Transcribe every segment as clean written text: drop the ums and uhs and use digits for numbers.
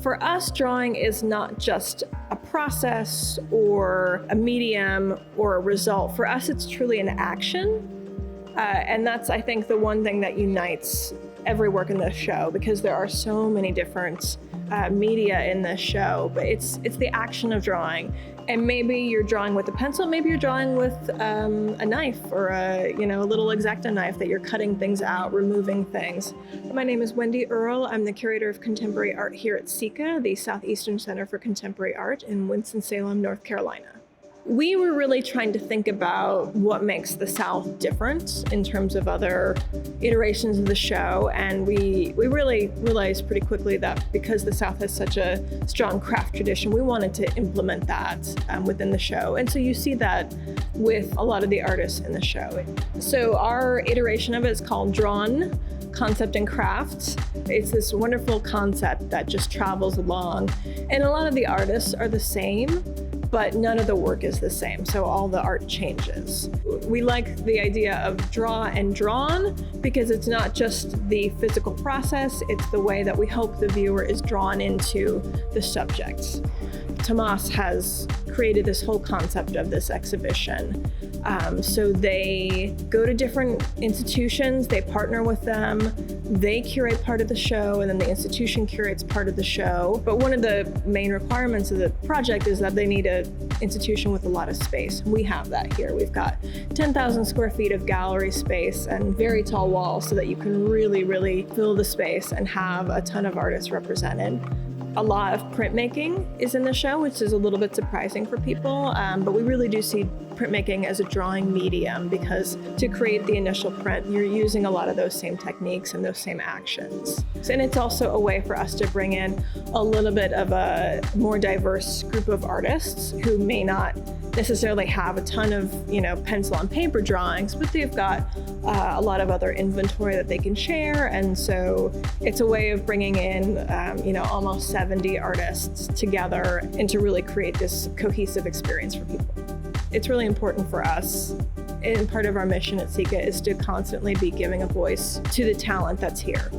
For us, drawing is not just a process or a medium or a result. For us, it's truly an action. And that's, I think, the one thing that unites every work in this show, because there are so many different media in this show, but it's the action of drawing. And maybe you're drawing with a pencil, maybe you're drawing with a knife or a little X-Acto knife that you're cutting things out, removing things. My name is Wendy Earle. I'm the Curator of Contemporary Art here at SECA, the Southeastern Center for Contemporary Art in Winston-Salem, North Carolina. We were really trying to think about what makes the South different in terms of other iterations of the show, and we really realized pretty quickly that because the South has such a strong craft tradition, we wanted to implement that within the show. And so you see that with a lot of the artists in the show. So our iteration of it is called Drawn, Concept and Craft. It's this wonderful concept that just travels along, and a lot of the artists are the same, but none of the work is the same, so all the art changes. We like the idea of draw and drawn because it's not just the physical process, it's the way that we hope the viewer is drawn into the subject. Tomas has created this whole concept of this exhibition. So they go to different institutions, they partner with them, they curate part of the show, and then the institution curates part of the show. But one of the main requirements of the project is that they need an institution with a lot of space. We have that here. We've got 10,000 square feet of gallery space and very tall walls so that you can really fill the space and have a ton of artists represented. A lot of printmaking is in the show, which is a little bit surprising for people, but we really do see printmaking as a drawing medium because to create the initial print, you're using a lot of those same techniques and those same actions. And it's also a way for us to bring in a little bit of a more diverse group of artists who may not necessarily have a ton of, pencil and paper drawings, but they've got a lot of other inventory that they can share. And so it's a way of bringing in, almost 70 artists together and to really create this cohesive experience for people. It's really important for us, and part of our mission at SECA is to constantly be giving a voice to the talent that's here.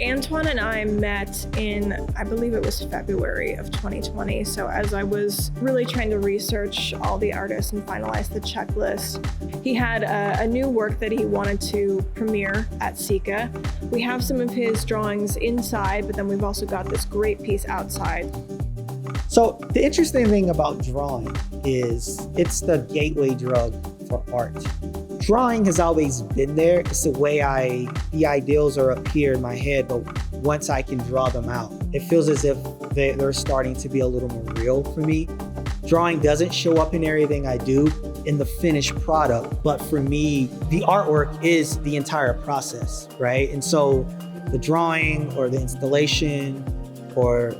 Antoine and I met in, I believe it was February of 2020. So as I was really trying to research all the artists and finalize the checklist, he had a new work that he wanted to premiere at SECA. We have some of his drawings inside, but then we've also got this great piece outside. So the interesting thing about drawing is it's the gateway drug for art. Drawing has always been there. It's the way the ideals are up here in my head, but once I can draw them out, it feels as if they're starting to be a little more real for me. Drawing doesn't show up in everything I do in the finished product, but for me, the artwork is the entire process, right? And so the drawing or the installation or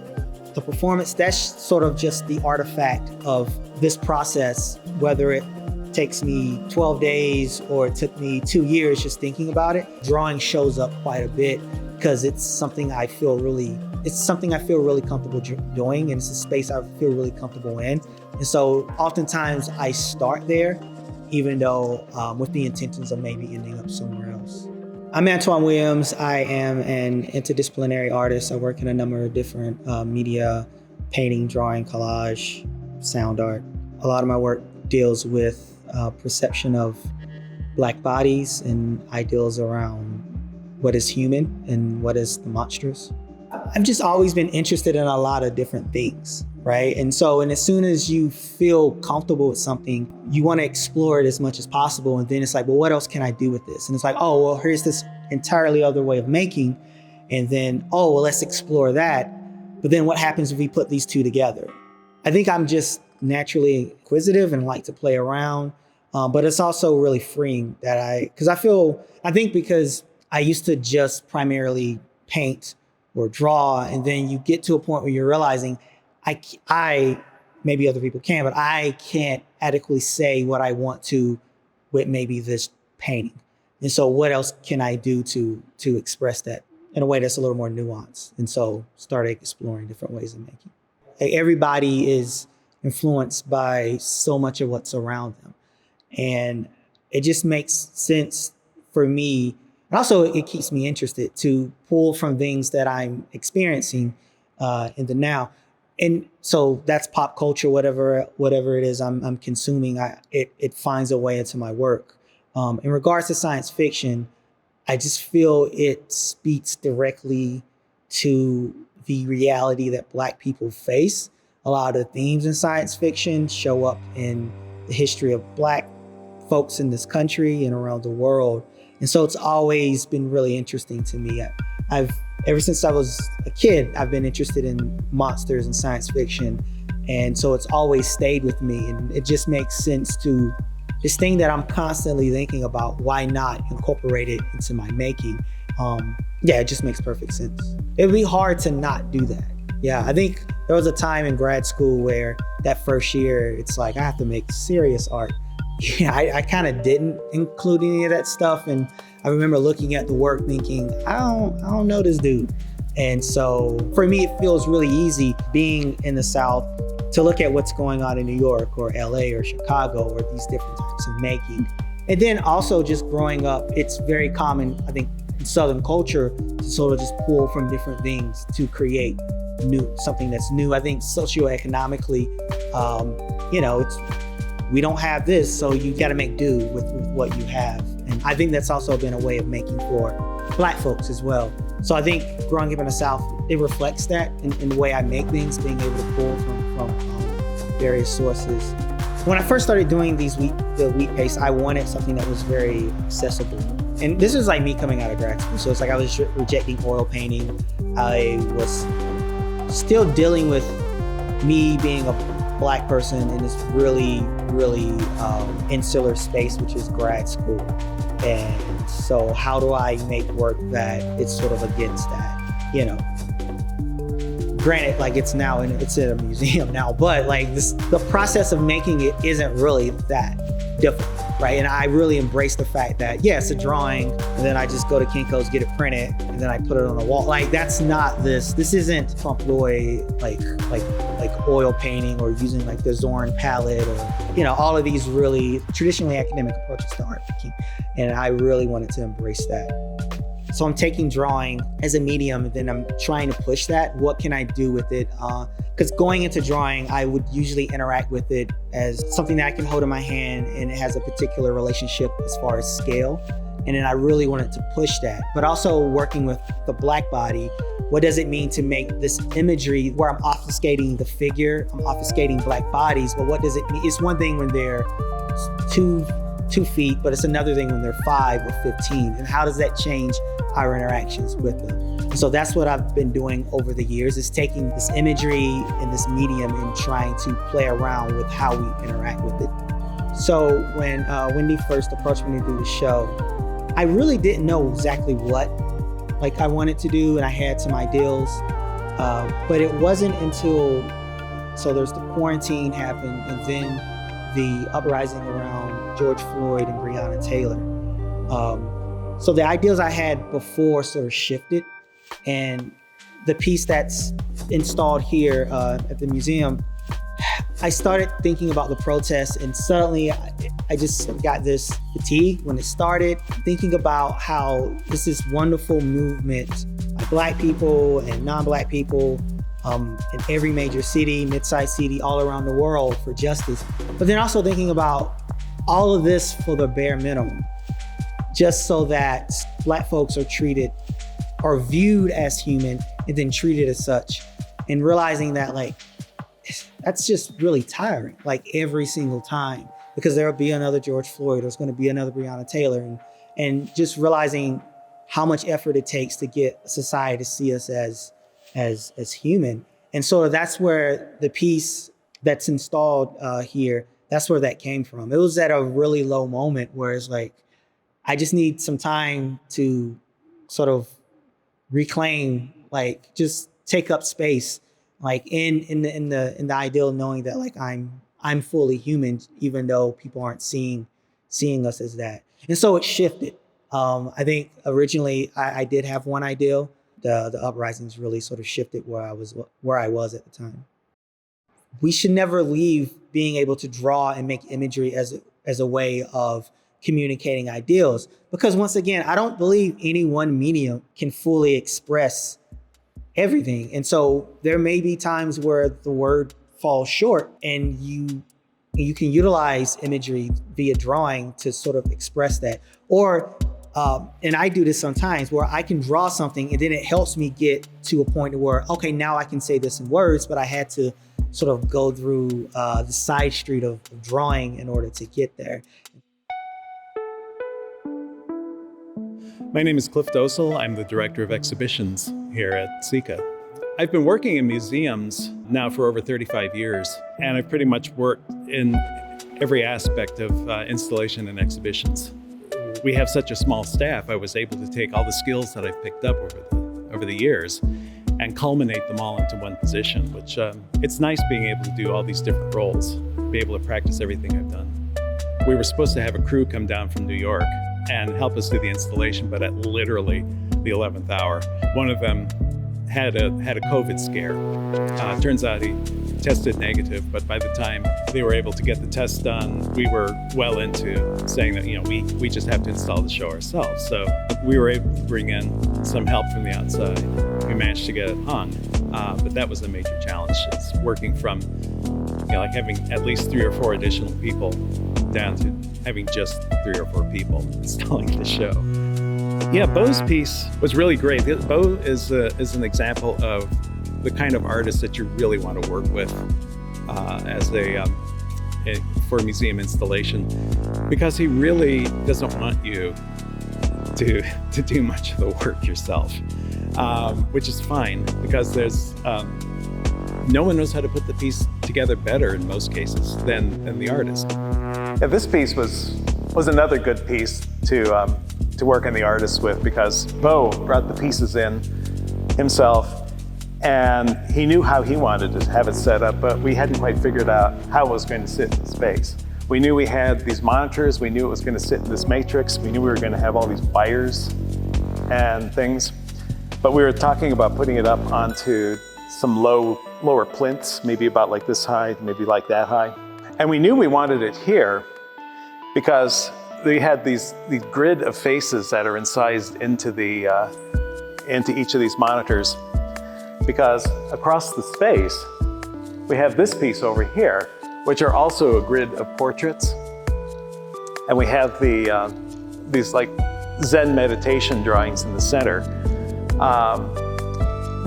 the performance, that's sort of just the artifact of this process, whether it takes me 12 days or it took me 2 years just thinking about it. Drawing shows up quite a bit because it's something I feel really comfortable doing, and it's a space I feel really comfortable in. And so oftentimes I start there, even though with the intentions of maybe ending up somewhere else. I'm Antoine Williams. I am an interdisciplinary artist. I work in a number of different media, painting, drawing, collage, sound art. A lot of my work deals with perception of Black bodies and ideals around what is human and what is the monstrous. I've just always been interested in a lot of different things, right? And as soon as you feel comfortable with something, you want to explore it as much as possible. And then it's like, well, what else can I do with this? And it's like, oh, well, here's this entirely other way of making. And then, oh, well, let's explore that. But then what happens if we put these two together? I think I'm just naturally inquisitive and like to play around. But it's also really freeing because I used to just primarily paint or draw, and then you get to a point where you're realizing I maybe other people can, but I can't adequately say what I want to with maybe this painting. And so what else can I do to express that in a way that's a little more nuanced? And so started exploring different ways of making. Everybody is influenced by so much of what's around them. And it just makes sense for me. And also it keeps me interested to pull from things that I'm experiencing in the now. And so that's pop culture, whatever it is I'm consuming, it finds a way into my work. In regards to science fiction, I just feel it speaks directly to the reality that Black people face. A lot of the themes in science fiction show up in the history of Black folks in this country and around the world. And so it's always been really interesting to me. Ever since I was a kid, I've been interested in monsters and science fiction. And so it's always stayed with me. And it just makes sense to this thing that I'm constantly thinking about, why not incorporate it into my making? It just makes perfect sense. It would be hard to not do that. Yeah, I think there was a time in grad school where that first year, it's like, I have to make serious art. Yeah, I kind of didn't include any of that stuff. And I remember looking at the work thinking, I don't know this dude. And so for me, it feels really easy being in the South to look at what's going on in New York or LA or Chicago or these different types of making. And then also just growing up, it's very common, I think, in Southern culture to sort of just pull from different things to create something that's new. I think socioeconomically, we don't have this, so you got to make do with what you have. And I think that's also been a way of making for Black folks as well. So I think growing up in the South, it reflects that in the way I make things, being able to pull from various sources. When I first started doing the wheat paste, I wanted something that was very accessible. And this was like me coming out of grad school. So it's like I was rejecting oil painting. I was still dealing with me being a Black person in this really, really insular space, which is grad school. And so how do I make work that it's sort of against that, Granted, like it's in a museum now, but like the process of making it isn't really that difficult, right? And I really embrace the fact that, it's a drawing, and then I just go to Kinko's, get it printed, and then I put it on the wall. Like that's not this isn't trompe l'oeil, like oil painting or using like the Zorn palette or, all of these really traditionally academic approaches to art making. And I really wanted to embrace that. So I'm taking drawing as a medium, and then I'm trying to push that. What can I do with it? Because going into drawing, I would usually interact with it as something that I can hold in my hand, and it has a particular relationship as far as scale. And then I really wanted to push that. But also working with the Black body, what does it mean to make this imagery where I'm obfuscating the figure, I'm obfuscating Black bodies, but what does it mean? It's one thing when they're 2 feet, but it's another thing when they're 5 or 15. And how does that change our interactions with them? And so that's what I've been doing over the years, is taking this imagery and this medium and trying to play around with how we interact with it. So when Wendy first approached me to do the show, I really didn't know exactly what I wanted to do, and I had some ideals, but it wasn't until, there's the quarantine happened, and then the uprising around George Floyd and Breonna Taylor. So the ideals I had before sort of shifted, and the piece that's installed here at the museum, I started thinking about the protests, and suddenly I just got this fatigue when it started, thinking about how this is wonderful movement by Black people and non-Black people in every major city, mid-sized city, all around the world for justice. But then also thinking about all of this for the bare minimum, just so that Black folks are treated or viewed as human and then treated as such, and realizing that that's just really tiring, every single time, because there'll be another George Floyd, there's going to be another Breonna Taylor, and just realizing how much effort it takes to get society to see us as human. And so that's where the piece that's installed here, that's where that came from. It was at a really low moment where it's I just need some time to sort of reclaim, just take up space, in the ideal, knowing that I'm fully human, even though people aren't seeing us as that. And so it shifted. I think originally I did have one ideal. The uprisings really sort of shifted where I was at the time. We should never leave being able to draw and make imagery as a way of communicating ideals, because once again, I don't believe any one medium can fully express everything. And so there may be times where the word falls short, and you can utilize imagery via drawing to sort of express that. Or, and I do this sometimes, where I can draw something and then it helps me get to a point where, okay, now I can say this in words, but I had to sort of go through the side street of drawing in order to get there. My name is Cliff Dossel. I'm the Director of Exhibitions here at SICA. I've been working in museums now for over 35 years, and I've pretty much worked in every aspect of installation and exhibitions. We have such a small staff, I was able to take all the skills that I've picked up over the years and culminate them all into one position, which it's nice being able to do all these different roles, be able to practice everything I've done. We were supposed to have a crew come down from New York and help us do the installation, but at literally the 11th hour. One of them had a COVID scare. Turns out he tested negative, but by the time they were able to get the test done, we were well into saying that, we just have to install the show ourselves. So we were able to bring in some help from the outside. We managed to get it hung, but that was a major challenge. It's working from, like having at least 3 or 4 additional people down to having just 3 or 4 people installing the show. Yeah, Beau's piece was really great. Beau is an example of the kind of artist that you really want to work with for museum installation, because he really doesn't want you to do much of the work yourself, which is fine, because there's no one knows how to put the piece together better in most cases than the artist. Yeah, this piece was another good piece to work on the artist with, because Beau brought the pieces in himself, and he knew how he wanted to have it set up, but we hadn't quite figured out how it was going to sit in space. We knew we had these monitors, we knew it was going to sit in this matrix, we knew we were going to have all these wires and things, but we were talking about putting it up onto some lower plinths, maybe about like this high, maybe like that high. And we knew we wanted it here because they had these grid of faces that are incised into each of these monitors, because across the space we have this piece over here, which are also a grid of portraits, and we have these like Zen meditation drawings in the center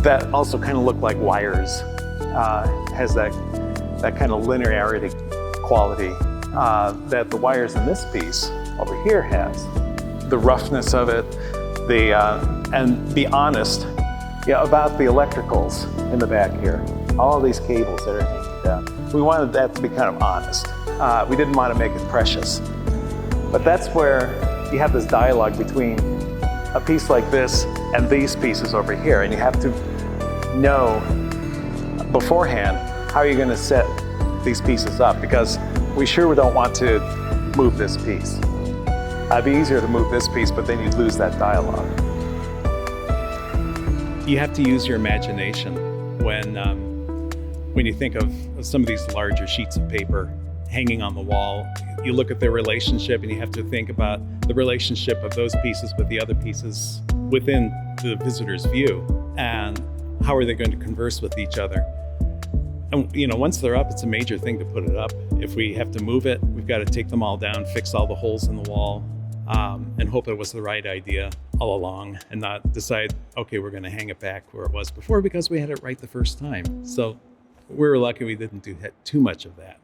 that also kind of look like wires. Has that kind of linearity quality that the wires in this piece over here has. The roughness of it, and be honest about the electricals in the back here. All these cables that are hanging down. We wanted that to be kind of honest. We didn't want to make it precious. But that's where you have this dialogue between a piece like this and these pieces over here, and you have to know beforehand how you're going to set these pieces up, because we sure don't want to move this piece. It'd be easier to move this piece, but then you'd lose that dialogue. You have to use your imagination when you think of some of these larger sheets of paper hanging on the wall. You look at their relationship, and you have to think about the relationship of those pieces with the other pieces within the visitor's view, and how are they going to converse with each other. And once they're up, it's a major thing to put it up. If we have to move it, we've got to take them all down, fix all the holes in the wall, and hope it was the right idea all along, and not decide, okay, we're going to hang it back where it was before because we had it right the first time. So we were lucky we didn't do too much of that.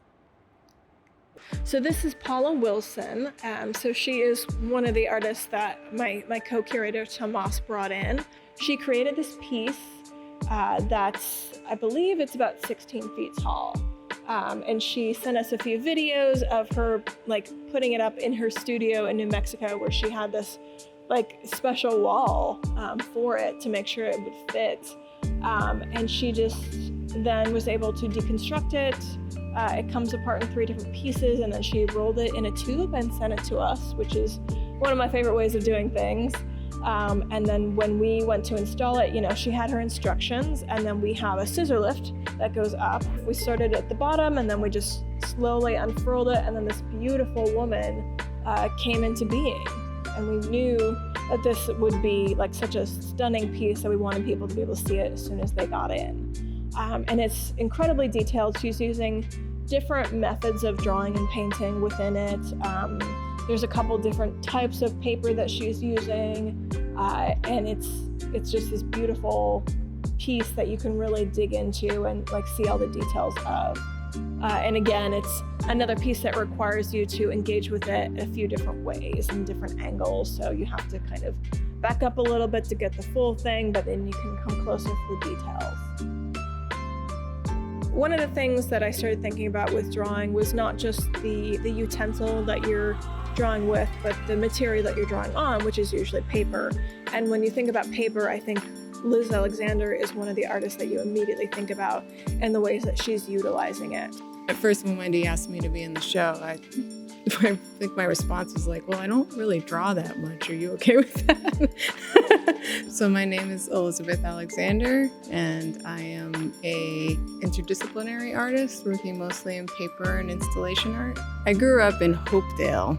So this is Paula Wilson. So she is one of the artists that my co-curator Tomas brought in. She created this piece that's, I believe it's about 16 feet tall. And she sent us a few videos of her putting it up in her studio in New Mexico, where she had this special wall for it to make sure it would fit. And she just then was able to deconstruct it. It comes apart in 3 different pieces, and then she rolled it in a tube and sent it to us, which is one of my favorite ways of doing things. And then when we went to install it, she had her instructions, and then we have a scissor lift that goes up. We started at the bottom, and then we just slowly unfurled it, and then this beautiful woman came into being. And we knew that this would be like such a stunning piece that we wanted people to be able to see it as soon as they got in. And it's incredibly detailed. She's using different methods of drawing and painting within it. There's a couple different types of paper that she's using, and it's just this beautiful piece that you can really dig into and like see all the details of. And again, it's another piece that requires you to engage with it a few different ways and different angles. So you have to kind of back up a little bit to get the full thing, but then you can come closer to the details. One of the things that I started thinking about with drawing was not just the utensil that you're drawing with, but the material that you're drawing on, which is usually paper. And when you think about paper, I think Liz Alexander is one of the artists that you immediately think about and the ways that she's utilizing it. At first, when Wendy asked me to be in the show, I think my response was like, well, I don't really draw that much. Are you okay with that? So my name is Elizabeth Alexander, and I am a interdisciplinary artist working mostly in paper and installation art. I grew up in Hopedale,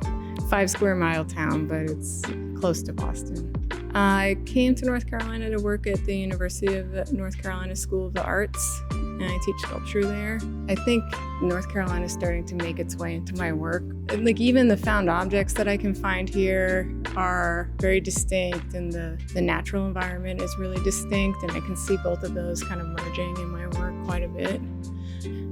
5-square-mile town, but it's close to Boston. I came to North Carolina to work at the University of North Carolina School of the Arts, and I teach sculpture there. I think North Carolina is starting to make its way into my work. Like even the found objects that I can find here are very distinct, and the natural environment is really distinct, and I can see both of those kind of merging in my work quite a bit.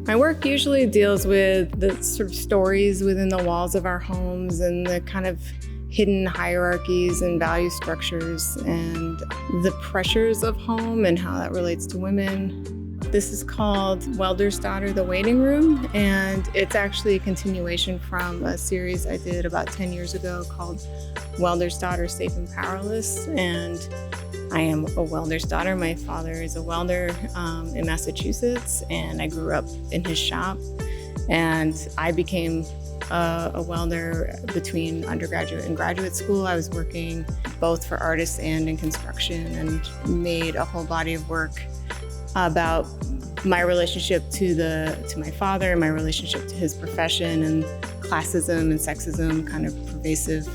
My work usually deals with the sort of stories within the walls of our homes and the kind of hidden hierarchies and value structures and the pressures of home and how that relates to women. This is called Welder's Daughter, The Waiting Room, and it's actually a continuation from a series I did about 10 years ago called Welder's Daughter, Safe and Powerless. And I am a welder's daughter. My father is a welder in Massachusetts, and I grew up in his shop. And I became a welder between undergraduate and graduate school. I was working both for artists and in construction, and made a whole body of work about my relationship to my father and my relationship to his profession, and classism and sexism kind of pervasive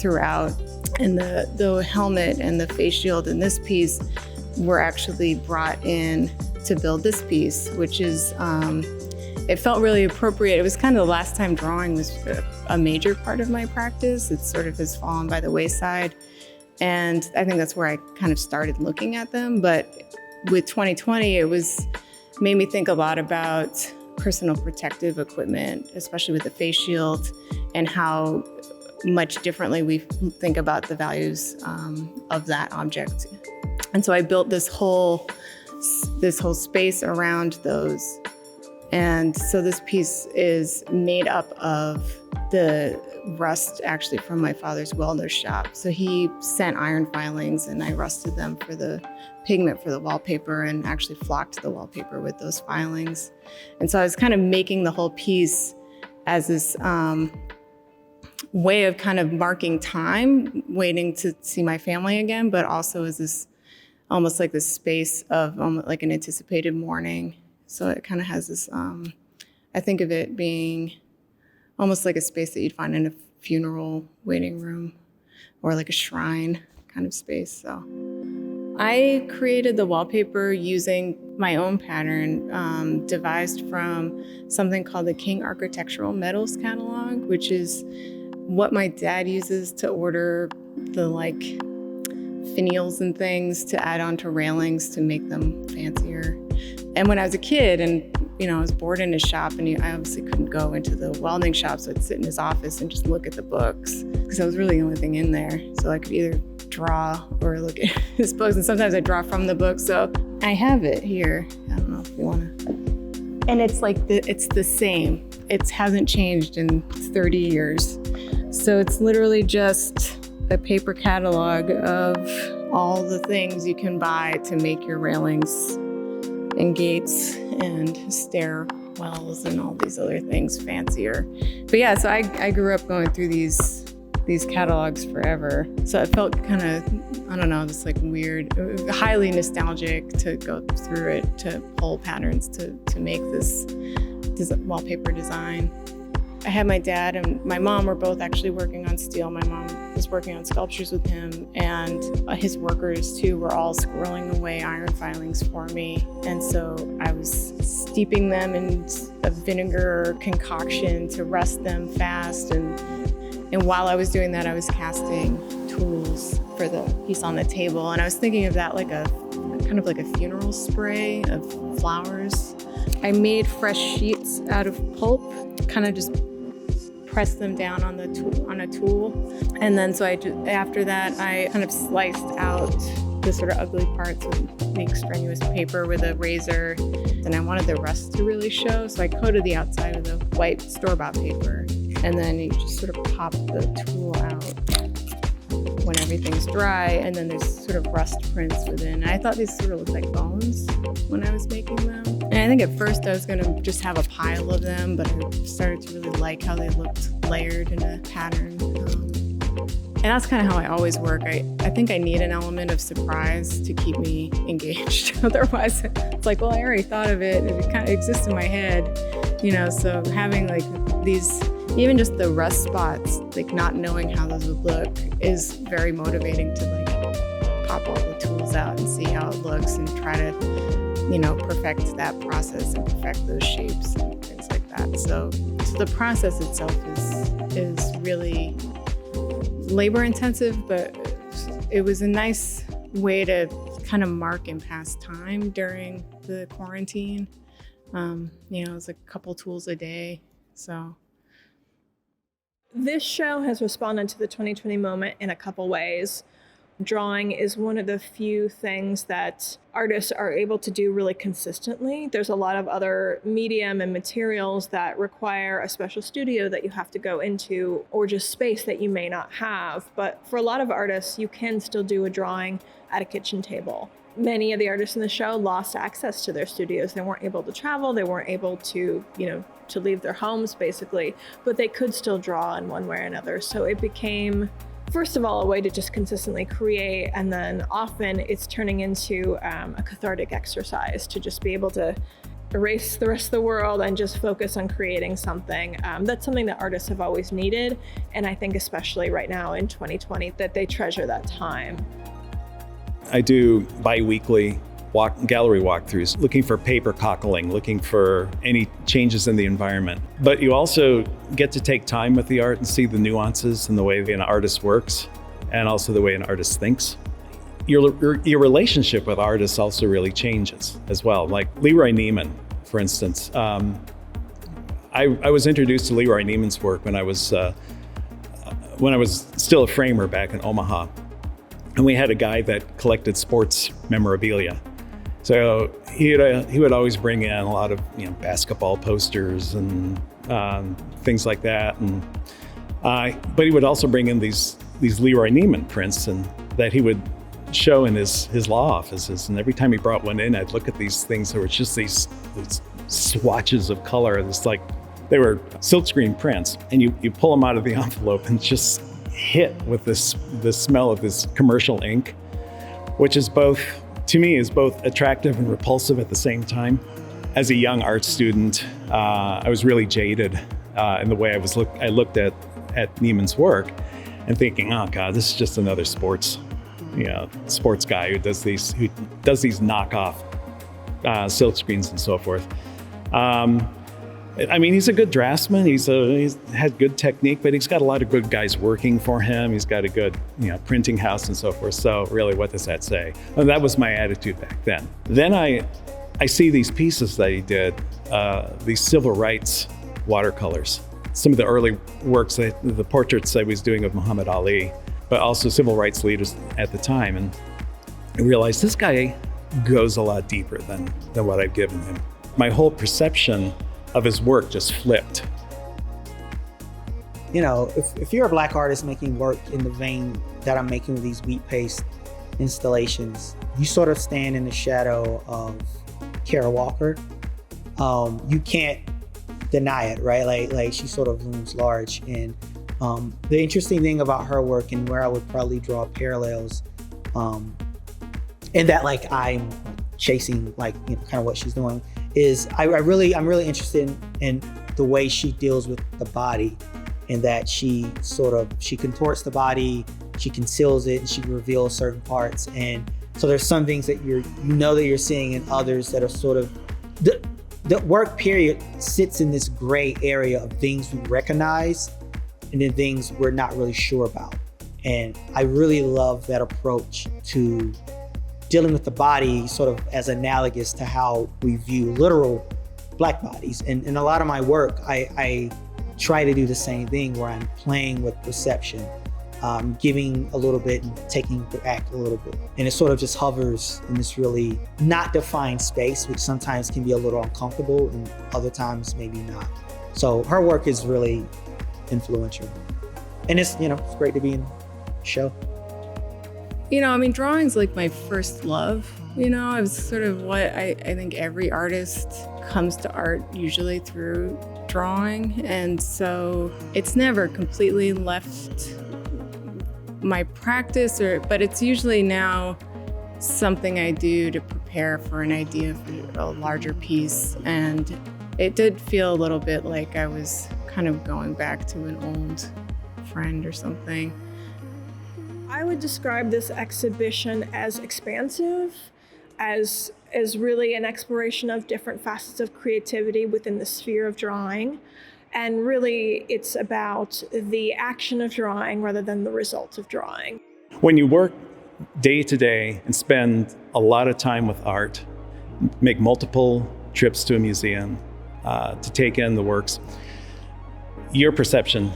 throughout. And the helmet and the face shield in this piece were actually brought in to build this piece, which is it felt really appropriate. It was kind of the last time drawing was a major part of my practice. It sort of has fallen by the wayside. And I think that's where I kind of started looking at them. But with 2020, it made me think a lot about personal protective equipment, especially with the face shield, and how much differently we think about the values of that object. And so I built this whole space around those. And so this piece is made up of the rust actually from my father's welder shop. So he sent iron filings, and I rusted them for the pigment for the wallpaper, and actually flocked the wallpaper with those filings. And so I was kind of making the whole piece as this way of kind of marking time, waiting to see my family again, but also as this almost like this space of like an anticipated mourning. So it kind of has this, I think of it being almost like a space that you'd find in a funeral waiting room, or like a shrine kind of space. So I created the wallpaper using my own pattern, devised from something called the King Architectural Metals Catalog, which is what my dad uses to order the like finials and things to add onto railings to make them fancier. And when I was a kid, and I was bored in his shop, and I obviously couldn't go into the welding shop, so I'd sit in his office and just look at the books, because that was really the only thing in there. So I could either draw or look at his books, and sometimes I draw from the book. So I have it here. I don't know if you want to. And it's like it's the same. It hasn't changed in 30 years. So it's literally just a paper catalog of all the things you can buy to make your railings and gates and stairwells and all these other things fancier. But yeah, so I grew up going through these catalogs forever. So it felt kind of, I don't know, just like weird, highly nostalgic to go through it, to pull patterns to make this wallpaper design. I had my dad and my mom were both actually working on steel. My mom was working on sculptures with him, and his workers too were all squirreling away iron filings for me. And so I was steeping them in a vinegar concoction to rust them fast. And while I was doing that, I was casting tools for the piece on the table. And I was thinking of that like a kind of like a funeral spray of flowers. I made fresh sheets out of pulp, kind of just pressed them down on a tool. And then after that, I kind of sliced out the sort of ugly parts and make strenuous paper with a razor. And I wanted the rust to really show, so I coated the outside with a white store-bought paper. And then you just sort of pop the tool out when everything's dry, and then there's sort of rust prints within. And I thought these sort of looked like bones when I was making them. And I think at first I was gonna just have a pile of them, but I started to really like how they looked layered in a pattern. And that's kind of how I always work. I think I need an element of surprise to keep me engaged. Otherwise, it's like, well, I already thought of it. It kind of exists in my head, so having like these, even just the rust spots, like not knowing how those would look is very motivating to like pop all the tools out and see how it looks and try to, perfect that process and perfect those shapes and things like that. So the process itself is really labor intensive, but it was a nice way to kind of mark and pass time during the quarantine. It was a couple tools a day, so. This show has responded to the 2020 moment in a couple ways. Drawing is one of the few things that artists are able to do really consistently. There's a lot of other medium and materials that require a special studio that you have to go into, or just space that you may not have. But for a lot of artists, you can still do a drawing at a kitchen table. Many of the artists in the show lost access to their studios. They weren't able to travel. They weren't able to, to leave their homes, basically, but they could still draw in one way or another. So it became, first of all, a way to just consistently create, and then often it's turning into a cathartic exercise to just be able to erase the rest of the world and just focus on creating something. That's something that artists have always needed, and I think especially right now in 2020 that they treasure that time. I do bi-weekly gallery walkthroughs, looking for paper cockling, looking for any changes in the environment. But you also get to take time with the art and see the nuances in the way an artist works, and also the way an artist thinks. Your relationship with artists also really changes as well. Like LeRoy Neiman, for instance. I was introduced to LeRoy Neiman's work when I was still a framer back in Omaha. And we had a guy that collected sports memorabilia. So he would always bring in a lot of basketball posters and things like that. And but he would also bring in these LeRoy Neiman prints and that he would show in his law offices. And every time he brought one in, I'd look at these things that were just these swatches of color. It's like they were silkscreen prints, and you pull them out of the envelope and just hit with the smell of this commercial ink, which is both attractive and repulsive at the same time. As a young art student, I was really jaded in the way I looked at Neiman's work and thinking, oh God, this is just another sports guy who does these knockoff silk screens and so forth. He's a good draftsman. He's had good technique, but he's got a lot of good guys working for him. He's got a good, printing house and so forth. So really, what does that say? And that was my attitude back then. Then I see these pieces that he did, these civil rights watercolors. Some of the early works, the portraits I was doing of Muhammad Ali, but also civil rights leaders at the time. And I realized this guy goes a lot deeper than what I've given him. My whole perception of his work just flipped. If you're a Black artist making work in the vein that I'm making with these wheat paste installations, you sort of stand in the shadow of Kara Walker. You can't deny it, right? Like she sort of looms large. And the interesting thing about her work, and where I would probably draw parallels, and that like I'm chasing kind of what she's doing, is I'm really interested in the way she deals with the body, and that she contorts the body, she conceals it, and she reveals certain parts. And so there's some things that that you're seeing in others that are sort of, the work period sits in this gray area of things we recognize and then things we're not really sure about. And I really love that approach to dealing with the body sort of as analogous to how we view literal Black bodies. And in a lot of my work, I try to do the same thing where I'm playing with perception, giving a little bit and taking back a little bit. And it sort of just hovers in this really not defined space, which sometimes can be a little uncomfortable and other times maybe not. So her work is really influential. And it's great to be in the show. Drawing's like my first love. It was sort of what I think every artist comes to art usually through drawing. And so it's never completely left my practice, but it's usually now something I do to prepare for an idea for a larger piece. And it did feel a little bit like I was kind of going back to an old friend or something. I would describe this exhibition as expansive, as really an exploration of different facets of creativity within the sphere of drawing. And really, it's about the action of drawing rather than the result of drawing. When you work day to day and spend a lot of time with art, make multiple trips to a museum to take in the works, your perception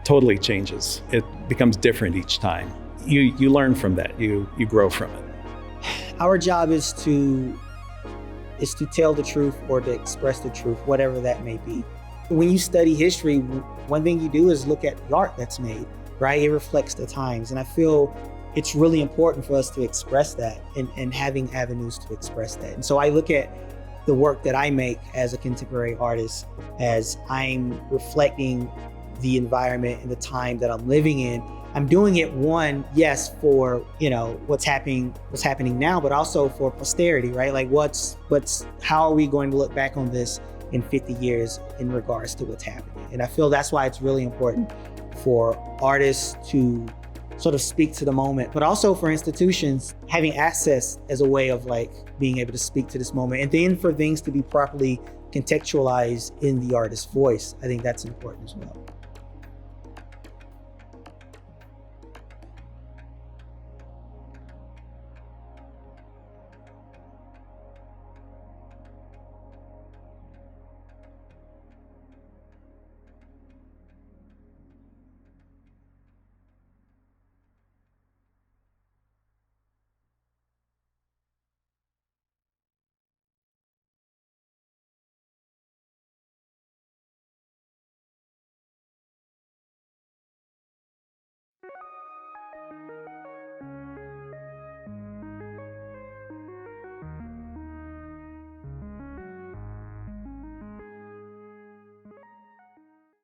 totally changes. It becomes different each time. You learn from that. You grow from it. Our job is to tell the truth or to express the truth, whatever that may be. When you study history, one thing you do is look at the art that's made, right? It reflects the times. And I feel it's really important for us to express that and having avenues to express that. And so I look at the work that I make as a contemporary artist as I'm reflecting the environment and the time that I'm living in. I'm doing it, one, yes, for what's happening now, but also for posterity, right? Like how are we going to look back on this in 50 years in regards to what's happening? And I feel that's why it's really important for artists to sort of speak to the moment, but also for institutions having access as a way of being able to speak to this moment, and then for things to be properly contextualized in the artist's voice. I think that's important as well.